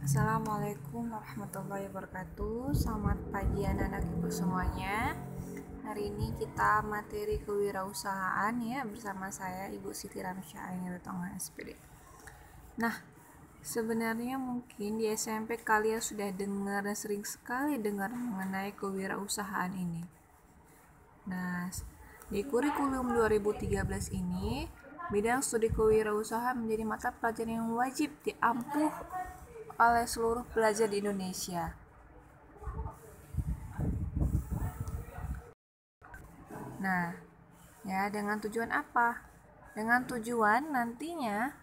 Assalamualaikum warahmatullahi wabarakatuh. Selamat pagi anak-anak ibu semuanya. Hari ini kita materi kewirausahaan ya bersama saya Ibu Siti Ramsyah Ainul SPD. Nah, sebenarnya mungkin di SMP kalian sudah dengar dan sering sekali dengar mengenai kewirausahaan ini. Nah, di kurikulum 2013 ini, bidang studi kewirausahaan menjadi mata pelajaran yang wajib diampuh oleh seluruh pelajar di Indonesia. Nah, ya dengan tujuan apa? Dengan tujuan nantinya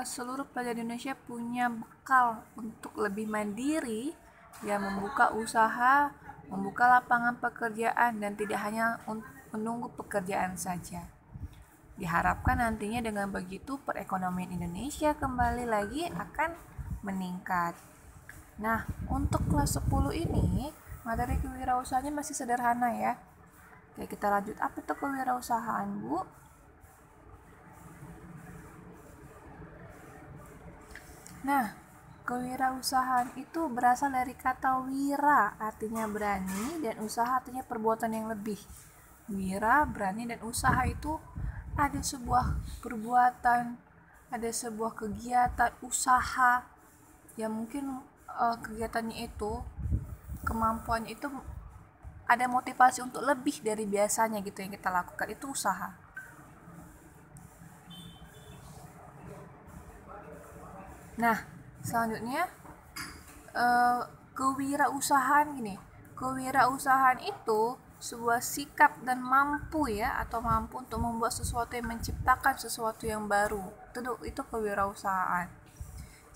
seluruh pelajar di Indonesia punya bekal untuk lebih mandiri, ya membuka usaha, membuka lapangan pekerjaan dan tidak hanya menunggu pekerjaan saja. Diharapkan nantinya dengan begitu perekonomian Indonesia kembali lagi akan meningkat. Nah, untuk kelas 10 ini materi kewirausahaannya masih sederhana ya. Oke, kita lanjut. Apa itu kewirausahaan, Bu? Nah, kewirausahaan itu berasal dari kata wira, artinya berani, dan usaha artinya perbuatan yang lebih. Wira, berani, dan usaha itu ada sebuah perbuatan, ada sebuah kegiatan usaha yang mungkin kegiatannya itu, kemampuan itu ada motivasi untuk lebih dari biasanya gitu yang kita lakukan, itu usaha. Nah, selanjutnya kewirausahaan gini. Kewirausahaan itu sebuah sikap dan mampu ya, atau mampu untuk membuat sesuatu yang menciptakan sesuatu yang baru. Itu kewirausahaan.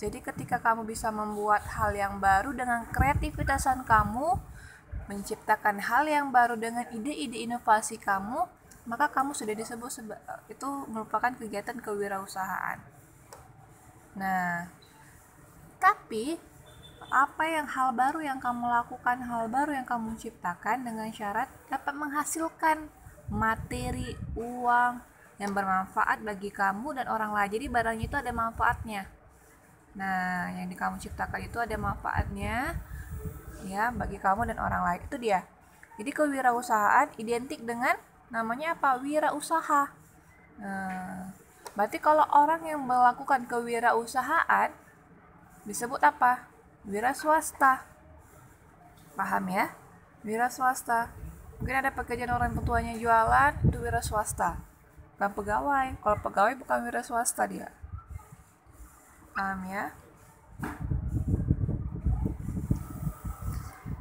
Jadi ketika kamu bisa membuat hal yang baru dengan kreativitasan kamu, menciptakan hal yang baru dengan ide-ide inovasi kamu, maka kamu sudah disebut itu merupakan kegiatan kewirausahaan. Nah, tapi apa yang hal baru yang kamu lakukan, hal baru yang kamu ciptakan dengan syarat dapat menghasilkan materi, uang yang bermanfaat bagi kamu dan orang lain. Jadi barang itu ada manfaatnya. Nah, yang kamu ciptakan itu ada manfaatnya ya bagi kamu dan orang lain. Itu dia. Jadi kewirausahaan identik dengan namanya apa? Wirausaha. Nah, berarti kalau orang yang melakukan kewirausahaan disebut apa? Wira swasta. Paham ya? Wira swasta. Mungkin ada pekerjaan orang tuanya jualan, itu wira swasta. Bukan pegawai. Kalau pegawai bukan wira swasta dia. Paham ya?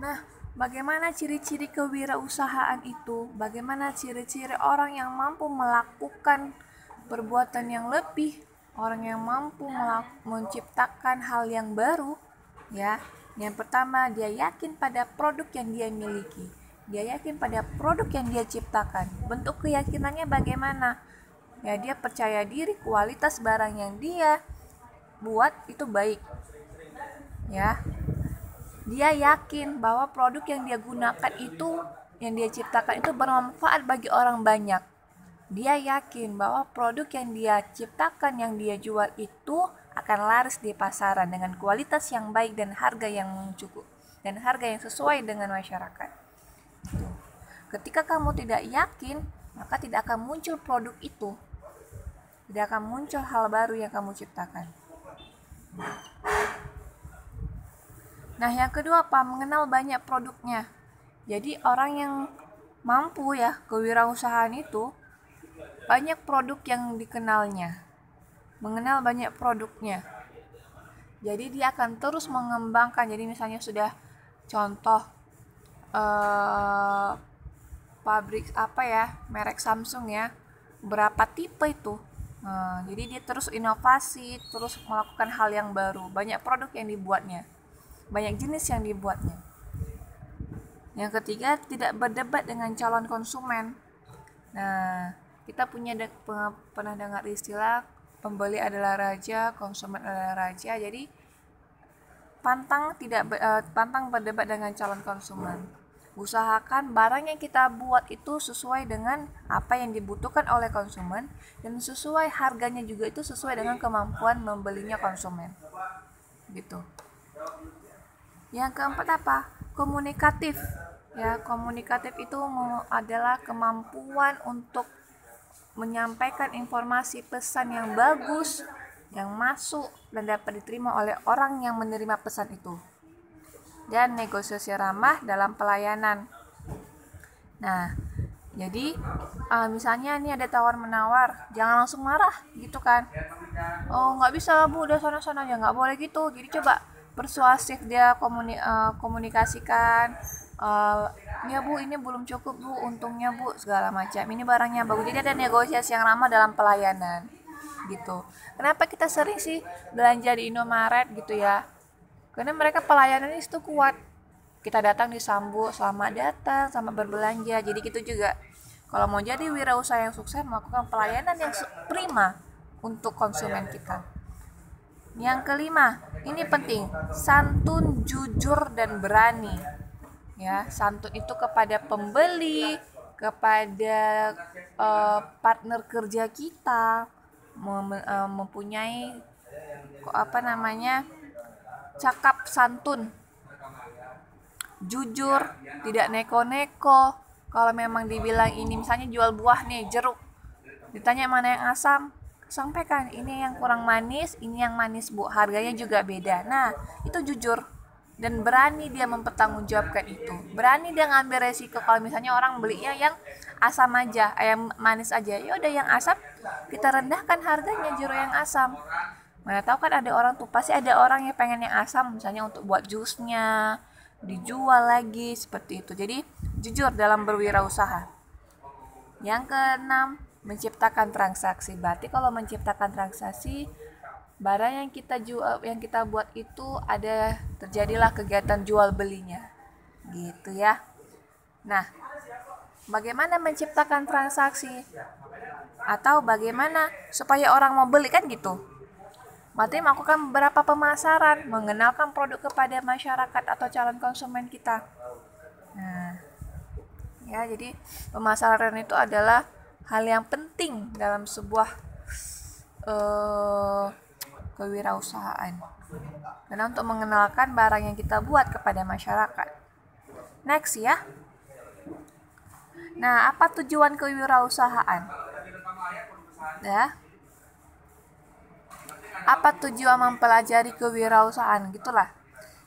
Nah, bagaimana ciri-ciri kewirausahaan itu? Bagaimana ciri-ciri orang yang mampu melakukan perbuatan yang lebih, orang yang mampu menciptakan hal yang baru? Ya, yang pertama, dia yakin pada produk yang dia miliki. Dia yakin pada produk yang dia ciptakan. Bentuk keyakinannya bagaimana? Ya, dia percaya diri kualitas barang yang dia buat itu baik. Ya, dia yakin bahwa produk yang dia gunakan itu, yang dia ciptakan itu bermanfaat bagi orang banyak. Dia yakin bahwa produk yang dia ciptakan, yang dia jual itu akan laris di pasaran dengan kualitas yang baik dan harga yang cukup dan harga yang sesuai dengan masyarakat. Ketika kamu tidak yakin, maka tidak akan muncul produk itu. Tidak akan muncul hal baru yang kamu ciptakan. Nah, yang kedua apa? Mengenal banyak produknya. Jadi orang yang mampu ya kewirausahaan itu banyak produk yang dikenalnya. Mengenal banyak produknya. Jadi dia akan terus mengembangkan. Jadi misalnya sudah contoh pabrik apa ya, merek Samsung ya, berapa tipe itu. Nah, jadi dia terus inovasi, terus melakukan hal yang baru. Banyak produk yang dibuatnya. Banyak jenis yang dibuatnya. Yang ketiga, tidak berdebat dengan calon konsumen. Nah, kita pernah dengar istilah pembeli adalah raja, konsumen adalah raja. Jadi pantang berdebat dengan calon konsumen. Usahakan barang yang kita buat itu sesuai dengan apa yang dibutuhkan oleh konsumen dan sesuai harganya juga itu sesuai dengan kemampuan membelinya konsumen. gitu. Yang keempat apa? Komunikatif. Ya, komunikatif itu adalah kemampuan untuk menyampaikan informasi pesan yang bagus, yang masuk dan dapat diterima oleh orang yang menerima pesan itu. Dan negosiasi ramah dalam pelayanan. Nah, jadi misalnya ini ada tawar-menawar, jangan langsung marah gitu kan. Oh, nggak bisa bu, udah sana-sana aja, nggak boleh gitu. Jadi coba persuasif dia komunikasikan. Ya bu, ini belum cukup bu, untungnya bu, segala macam. Ini barangnya bagus. Jadi ada negosiasi yang ramah dalam pelayanan gitu. Kenapa kita sering sih belanja di Indomaret gitu ya? Karena mereka pelayanannya itu kuat. Kita datang disambut, selamat datang, selamat berbelanja. Jadi gitu juga. Kalau mau jadi wirausaha yang sukses, melakukan pelayanan yang prima untuk konsumen kita. Yang kelima, ini penting, santun, jujur, dan berani. Ya, santun itu kepada pembeli, kepada partner kerja kita, mempunyai cakap santun, jujur, tidak neko-neko. Kalau memang dibilang ini misalnya jual buah nih, jeruk, ditanya mana yang asam, sampaikan ini yang kurang manis, ini yang manis bu, harganya juga beda. Nah, itu jujur dan berani dia mempertanggungjawabkan itu. Berani dia ngambil resiko. Kalau misalnya orang belinya yang asam aja, yang manis aja, ya udah yang asam kita rendahkan harganya, jeruk yang asam. Mana tahu kan ada orang tuh, pasti ada orang yang pengen yang asam misalnya untuk buat jusnya, dijual lagi seperti itu. Jadi jujur dalam berwirausaha. Yang keenam, menciptakan transaksi. Berarti kalau menciptakan transaksi, barang yang kita buat itu ada terjadilah kegiatan jual belinya. Gitu ya. Nah, bagaimana menciptakan transaksi? Atau bagaimana supaya orang mau beli kan gitu. Berarti melakukan beberapa pemasaran, mengenalkan produk kepada masyarakat atau calon konsumen kita. Nah, ya, jadi pemasaran itu adalah hal yang penting dalam sebuah kewirausahaan. Karena untuk mengenalkan barang yang kita buat kepada masyarakat. Next ya. Nah, apa tujuan kewirausahaan? Ya. Apa tujuan mempelajari kewirausahaan? Gitulah.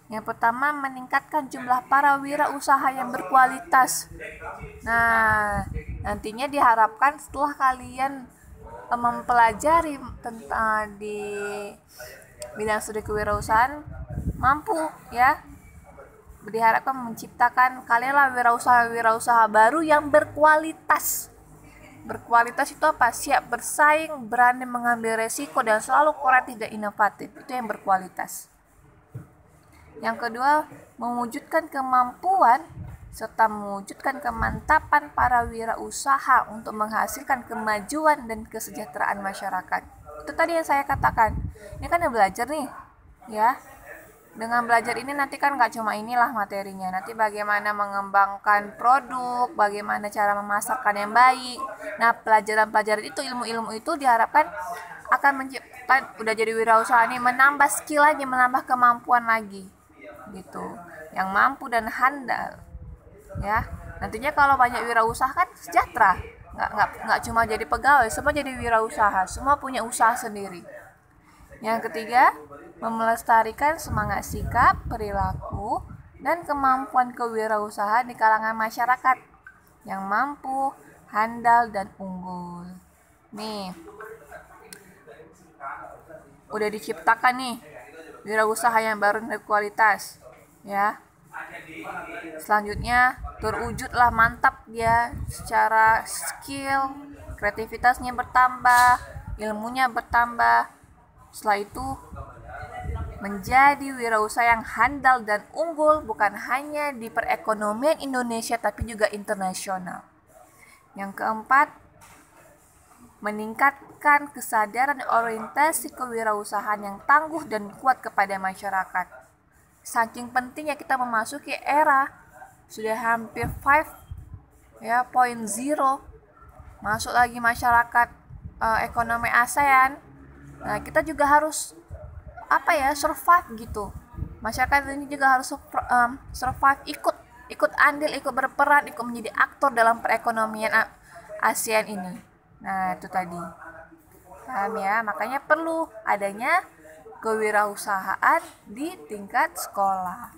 Yang pertama, meningkatkan jumlah para wirausaha yang berkualitas. Nah, nantinya diharapkan setelah kalian mempelajari tentang di bidang studi kewirausahaan, mampu ya, diharapkan menciptakan kalianlah wirausaha baru yang berkualitas. Berkualitas itu apa? Siap bersaing, berani mengambil resiko, dan selalu kreatif dan inovatif. Itu yang berkualitas. Yang kedua, mewujudkan kemampuan serta mewujudkan kemantapan para wirausaha untuk menghasilkan kemajuan dan kesejahteraan masyarakat. Itu tadi yang saya katakan. Ini kan yang belajar nih, ya. Dengan belajar ini nanti kan nggak cuma inilah materinya, nanti bagaimana mengembangkan produk, bagaimana cara memasarkan yang baik. Nah, pelajaran-pelajaran itu, ilmu-ilmu itu diharapkan akan menciptakan, udah jadi wirausaha nih, menambah skill lagi, menambah kemampuan lagi, gitu, yang mampu dan handal, ya. Nantinya kalau banyak wirausaha kan sejahtera, nggak cuma jadi pegawai, semua jadi wirausaha, semua punya usaha sendiri. Yang ketiga, melestarikan semangat sikap, perilaku, dan kemampuan kewirausahaan di kalangan masyarakat yang mampu, handal, dan unggul. Nih, udah diciptakan nih wirausaha yang baru berkualitas, ya. Selanjutnya terwujudlah mantap dia secara skill, kreativitasnya bertambah, ilmunya bertambah. Setelah itu menjadi wirausaha yang handal dan unggul bukan hanya di perekonomian Indonesia tapi juga internasional. Yang keempat, meningkatkan kesadaran orientasi kewirausahaan yang tangguh dan kuat kepada masyarakat. Saking pentingnya kita memasuki era sudah hampir 5.0, masuk lagi masyarakat ekonomi ASEAN. Nah, kita juga harus survive gitu. Masyarakat ini juga harus survive, ikut andil, ikut berperan, ikut menjadi aktor dalam perekonomian ASEAN ini. Nah, itu tadi. Paham ya? Makanya perlu adanya kewirausahaan di tingkat sekolah.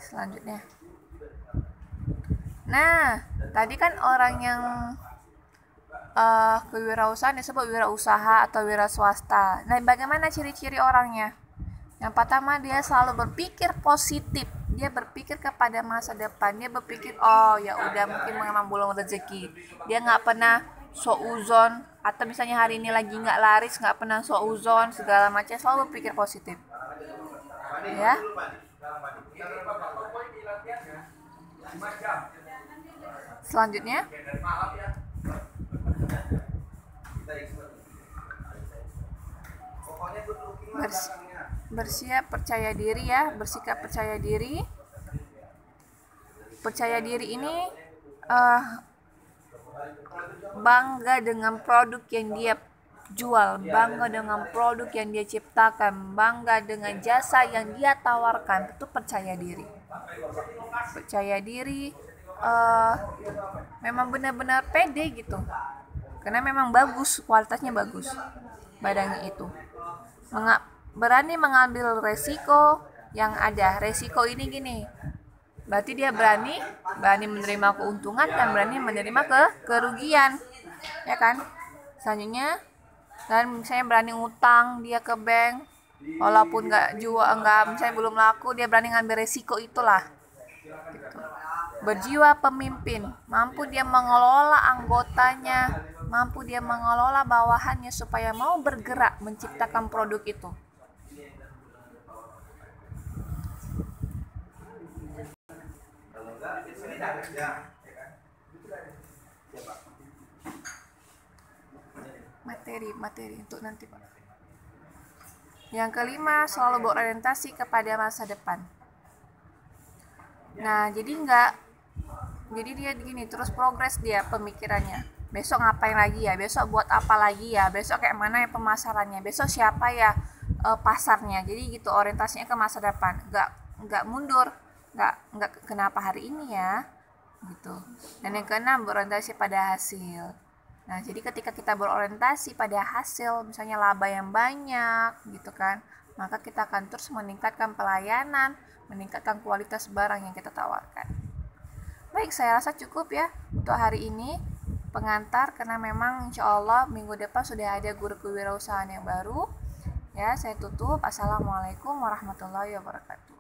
Selanjutnya. Nah, tadi kan orang yang kewirausahaan disebut wirausaha atau wira swasta. Nah, bagaimana ciri-ciri orangnya? Yang pertama, dia selalu berpikir positif. Dia berpikir kepada masa depan. Dia berpikir, oh ya udah mungkin memang belum rezeki. Dia nggak pernah souzon, atau misalnya hari ini lagi nggak laris, nggak pernah souzon segala macam. Selalu berpikir positif. Ya. Selanjutnya, bersiap percaya diri ya, bersikap percaya diri. Percaya diri ini bangga dengan produk yang dia jual, bangga dengan produk yang dia ciptakan, bangga dengan jasa yang dia tawarkan. Itu percaya diri. Percaya diri memang benar-benar pede gitu, karena memang bagus, kualitasnya bagus barangnya itu. Berani mengambil resiko yang ada. Resiko ini gini, berarti dia berani menerima keuntungan dan berani menerima kerugian, ya kan. Selanjutnya, dan misalnya berani ngutang dia ke bank, walaupun misalnya belum laku, dia berani ngambil resiko itulah gitu. Berjiwa pemimpin, mampu dia mengelola anggotanya, mampu dia mengelola bawahannya supaya mau bergerak menciptakan produk itu. Materi untuk nanti, Pak. Yang kelima, selalu berorientasi kepada masa depan. Nah, jadi dia gini, terus progres dia pemikirannya. Besok ngapain lagi ya? Besok buat apa lagi ya? Besok kayak mana ya pemasarannya? Besok siapa ya pasarnya? Jadi gitu, orientasinya ke masa depan. Nggak mundur. Nggak kenapa hari ini ya? Gitu. Dan yang keenam, berorientasi pada hasil. Nah, jadi ketika kita berorientasi pada hasil, misalnya laba yang banyak gitu kan, maka kita akan terus meningkatkan pelayanan, meningkatkan kualitas barang yang kita tawarkan. Baik, saya rasa cukup ya untuk hari ini pengantar, karena memang insya Allah minggu depan sudah ada guru kewirausahaan yang baru. Ya, saya tutup. Assalamualaikum warahmatullahi wabarakatuh.